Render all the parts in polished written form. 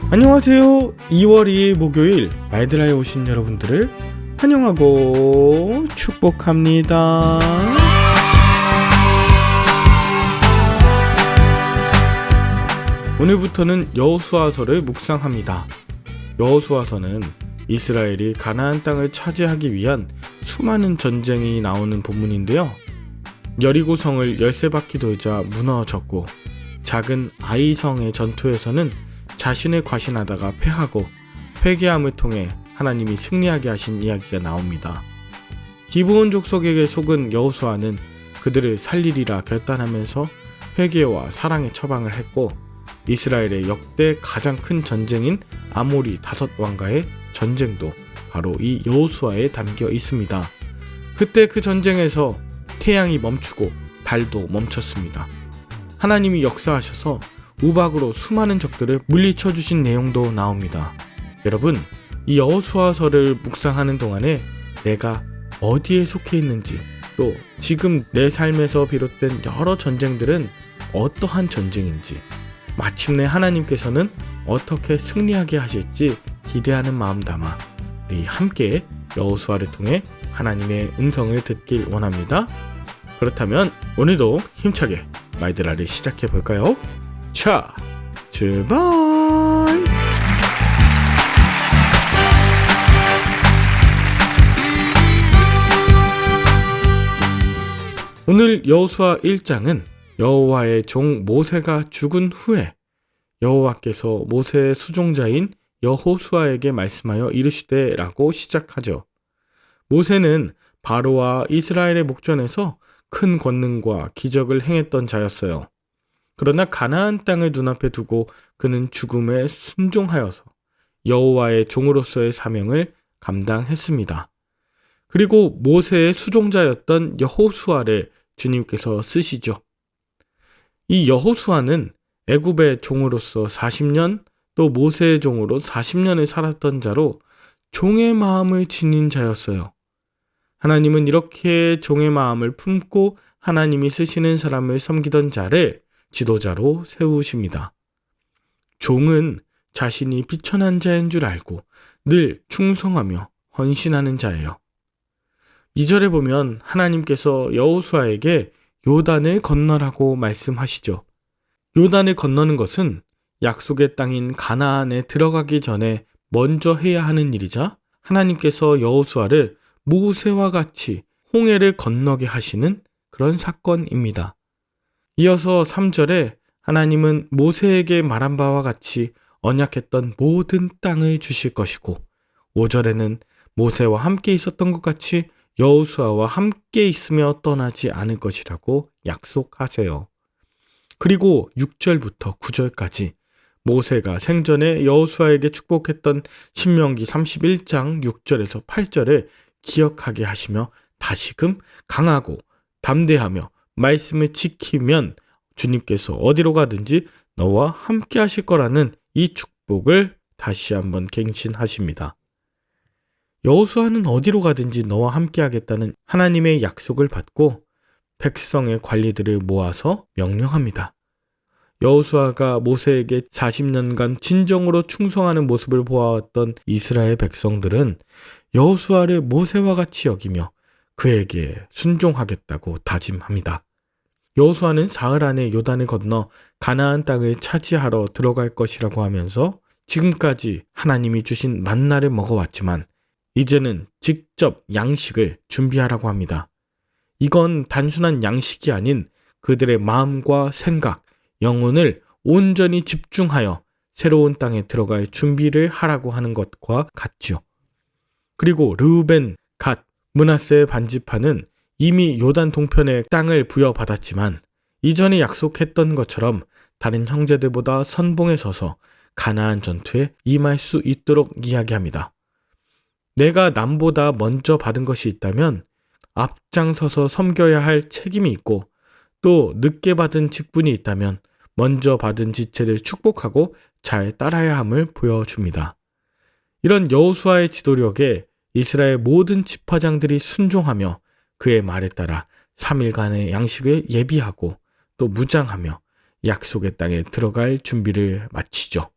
안녕하세요. 2월 2일 목요일 말드라에 오신 여러분들을 환영하고 축복합니다. 오늘부터는 여호수아서를 묵상합니다. 여호수아서는 이스라엘이 가나안 땅을 차지하기 위한 수많은 전쟁이 나오는 본문인데요. 여리고성을 13바퀴 돌자 무너졌고, 작은 아이성의 전투에서는 자신을 과신하다가 패하고 회개함을 통해 하나님이 승리하게 하신 이야기가 나옵니다. 기브온 족속에게 속은 여호수아는 그들을 살리리라 결단하면서 회개와 사랑의 처방을 했고, 이스라엘의 역대 가장 큰 전쟁인 아모리 5왕과의 전쟁도 바로 이 여호수아에 담겨 있습니다. 그때 그 전쟁에서 태양이 멈추고 달도 멈췄습니다. 하나님이 역사하셔서 우박으로 수많은 적들을 물리쳐 주신 내용도 나옵니다. 여러분, 이 여호수아서를 묵상하는 동안에 내가 어디에 속해 있는지, 또 지금 내 삶에서 비롯된 여러 전쟁들은 어떠한 전쟁인지, 마침내 하나님께서는 어떻게 승리하게 하실지 기대하는 마음 담아 우리 함께 여호수아를 통해 하나님의 음성을 듣길 원합니다. 그렇다면 오늘도 힘차게 말드라를 시작해 볼까요? 자, 출발! 오늘 여호수아 1장은 여호와의 종 모세가 죽은 후에 여호와께서 모세의 수종자인 여호수아에게 말씀하여 이르시되 라고 시작하죠. 모세는 바로와 이스라엘의 목전에서 큰 권능과 기적을 행했던 자였어요. 그러나 가나안 땅을 눈앞에 두고 그는 죽음에 순종하여서 여호와의 종으로서의 사명을 감당했습니다. 그리고 모세의 수종자였던 여호수아를 주님께서 쓰시죠. 이 여호수아는 애굽의 종으로서 40년, 또 모세의 종으로 40년을 살았던 자로 종의 마음을 지닌 자였어요. 하나님은 이렇게 종의 마음을 품고 하나님이 쓰시는 사람을 섬기던 자를 지도자로 세우십니다. 종은 자신이 비천한 자인 줄 알고 늘 충성하며 헌신하는 자예요. 2절에 보면 하나님께서 여호수아에게 요단을 건너라고 말씀하시죠. 요단을 건너는 것은 약속의 땅인 가나안에 들어가기 전에 먼저 해야 하는 일이자 하나님께서 여호수아를 모세와 같이 홍해를 건너게 하시는 그런 사건입니다. 이어서 3절에 하나님은 모세에게 말한 바와 같이 언약했던 모든 땅을 주실 것이고, 5절에는 모세와 함께 있었던 것 같이 여호수아와 함께 있으며 떠나지 않을 것이라고 약속하세요. 그리고 6절부터 9절까지 모세가 생전에 여호수아에게 축복했던 신명기 31장 6절에서 8절을 기억하게 하시며 다시금 강하고 담대하며 말씀을 지키면 주님께서 어디로 가든지 너와 함께 하실 거라는 이 축복을 다시 한번 갱신하십니다. 여호수아는 어디로 가든지 너와 함께 하겠다는 하나님의 약속을 받고 백성의 관리들을 모아서 명령합니다. 여호수아가 모세에게 40년간 진정으로 충성하는 모습을 보아왔던 이스라엘 백성들은 여호수아를 모세와 같이 여기며 그에게 순종하겠다고 다짐합니다. 여호수아는 사흘 안에 요단을 건너 가나안 땅을 차지하러 들어갈 것이라고 하면서 지금까지 하나님이 주신 만나를 먹어왔지만 이제는 직접 양식을 준비하라고 합니다. 이건 단순한 양식이 아닌 그들의 마음과 생각, 영혼을 온전히 집중하여 새로운 땅에 들어갈 준비를 하라고 하는 것과 같죠. 그리고 르우벤, 갓, 므낫세의 반지파는 이미 요단 동편의 땅을 부여받았지만 이전에 약속했던 것처럼 다른 형제들보다 선봉에 서서 가나안 전투에 임할 수 있도록 이야기합니다. 내가 남보다 먼저 받은 것이 있다면 앞장서서 섬겨야 할 책임이 있고, 또 늦게 받은 직분이 있다면 먼저 받은 지체를 축복하고 잘 따라야 함을 보여줍니다. 이런 여호수아의 지도력에 이스라엘 모든 지파장들이 순종하며 그의 말에 따라 3일간의 양식을 예비하고 또 무장하며 약속의 땅에 들어갈 준비를 마치죠.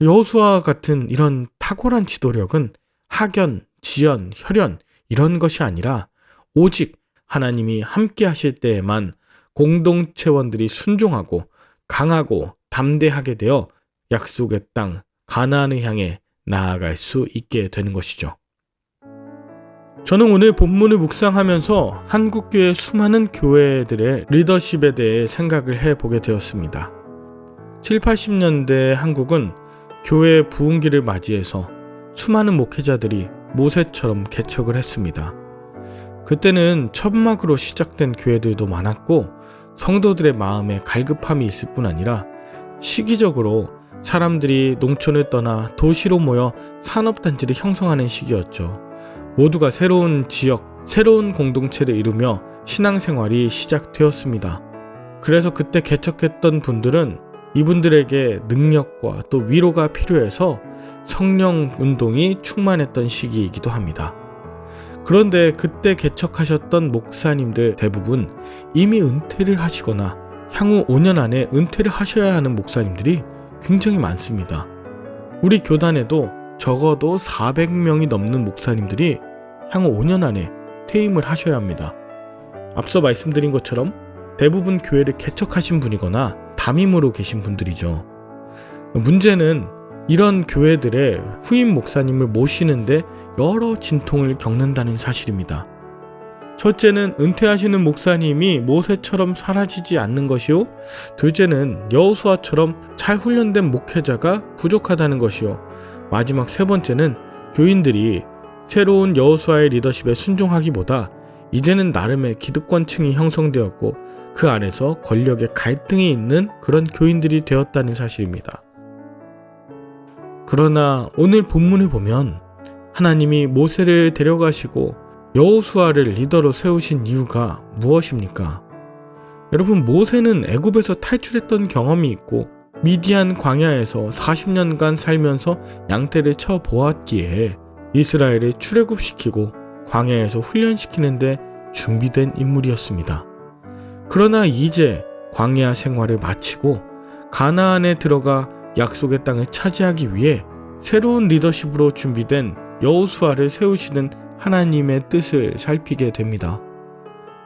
여호수아 같은 이런 탁월한 지도력은 학연, 지연, 혈연 이런 것이 아니라 오직 하나님이 함께 하실 때에만 공동체원들이 순종하고 강하고 담대하게 되어 약속의 땅 가나안을 향해 나아갈 수 있게 되는 것이죠. 저는 오늘 본문을 묵상하면서 한국교회 수많은 교회들의 리더십에 대해 생각을 해보게 되었습니다. 7, 80년대 한국은 교회의 부흥기를 맞이해서 수많은 목회자들이 모세처럼 개척을 했습니다. 그때는 천막으로 시작된 교회들도 많았고 성도들의 마음에 갈급함이 있을 뿐 아니라 시기적으로 사람들이 농촌을 떠나 도시로 모여 산업단지를 형성하는 시기였죠. 모두가 새로운 지역, 새로운 공동체를 이루며 신앙생활이 시작되었습니다. 그래서 그때 개척했던 분들은 이분들에게 능력과 또 위로가 필요해서 성령 운동이 충만했던 시기이기도 합니다. 그런데 그때 개척하셨던 목사님들 대부분 이미 은퇴를 하시거나 향후 5년 안에 은퇴를 하셔야 하는 목사님들이 굉장히 많습니다. 우리 교단에도 적어도 400명이 넘는 목사님들이 향후 5년 안에 퇴임을 하셔야 합니다. 앞서 말씀드린 것처럼 대부분 교회를 개척하신 분이거나 담임으로 계신 분들이죠. 문제는 이런 교회들의 후임 목사님을 모시는데 여러 진통을 겪는다는 사실입니다. 첫째는 은퇴하시는 목사님이 모세처럼 사라지지 않는 것이요, 둘째는 여호수아처럼 잘 훈련된 목회자가 부족하다는 것이요, 마지막 세 번째는 교인들이 새로운 여호수아의 리더십에 순종하기보다 이제는 나름의 기득권층이 형성되었고 그 안에서 권력의 갈등이 있는 그런 교인들이 되었다는 사실입니다. 그러나 오늘 본문을 보면 하나님이 모세를 데려가시고 여호수아를 리더로 세우신 이유가 무엇입니까? 여러분, 모세는 애굽에서 탈출했던 경험이 있고 미디안 광야에서 40년간 살면서 양떼를 쳐 보았기에 이스라엘을 출애굽시키고 광야에서 훈련시키는데 준비된 인물이었습니다. 그러나 이제 광야 생활을 마치고 가나안에 들어가 약속의 땅을 차지하기 위해 새로운 리더십으로 준비된 여호수아를 세우시는 하나님의 뜻을 살피게 됩니다.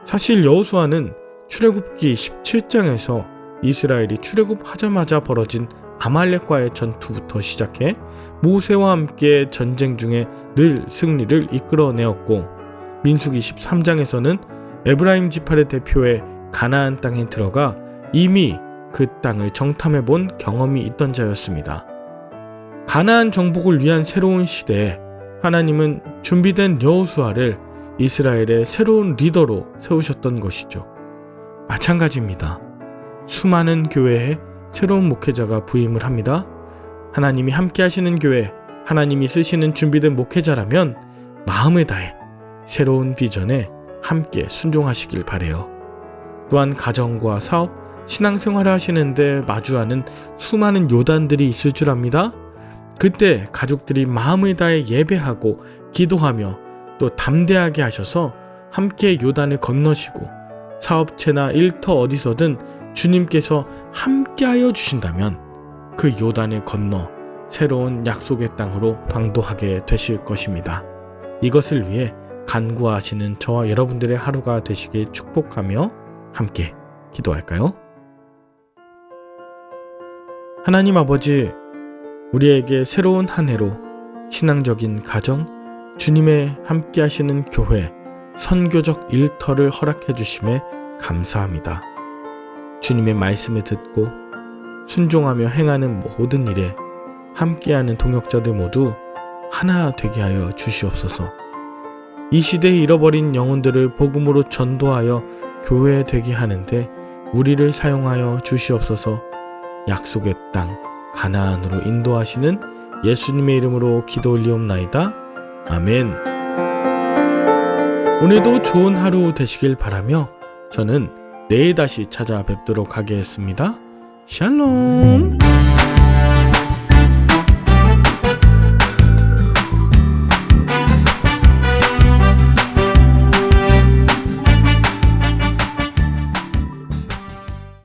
사실 여호수아는 출애굽기 17장에서 이스라엘이 출애굽하자마자 벌어진 아말렉과의 전투부터 시작해 모세와 함께 전쟁 중에 늘 승리를 이끌어내었고, 민수기 13장에서는 에브라임 지파를 대표해 가나안 땅에 들어가 이미 그 땅을 정탐해 본 경험이 있던 자였습니다. 가나안 정복을 위한 새로운 시대에 하나님은 준비된 여호수아를 이스라엘의 새로운 리더로 세우셨던 것이죠. 마찬가지입니다. 수많은 교회에 새로운 목회자가 부임을 합니다. 하나님이 함께 하시는 교회, 하나님이 쓰시는 준비된 목회자라면 마음을 다해 새로운 비전에 함께 순종하시길 바라요. 또한 가정과 사업, 신앙생활을 하시는데 마주하는 수많은 요단들이 있을 줄 압니다. 그때 가족들이 마음을 다해 예배하고 기도하며 또 담대하게 하셔서 함께 요단을 건너시고 사업체나 일터 어디서든 주님께서 함께하여 주신다면 그 요단을 건너 새로운 약속의 땅으로 방도하게 되실 것입니다. 이것을 위해 간구하시는 저와 여러분들의 하루가 되시길 축복하며 함께 기도할까요? 하나님 아버지, 우리에게 새로운 한 해로 신앙적인 가정, 주님의 함께 하시는 교회, 선교적 일터를 허락해 주심에 감사합니다. 주님의 말씀을 듣고 순종하며 행하는 모든 일에 함께하는 동역자들 모두 하나 되게 하여 주시옵소서. 이 시대에 잃어버린 영혼들을 복음으로 전도하여 교회 되게 하는데 우리를 사용하여 주시옵소서. 약속의 땅 가나안으로 인도하시는 예수님의 이름으로 기도 올리옵나이다. 아멘. 오늘도 좋은 하루 되시길 바라며 저는 내일 다시 찾아뵙도록 하겠습니다. 샬롬.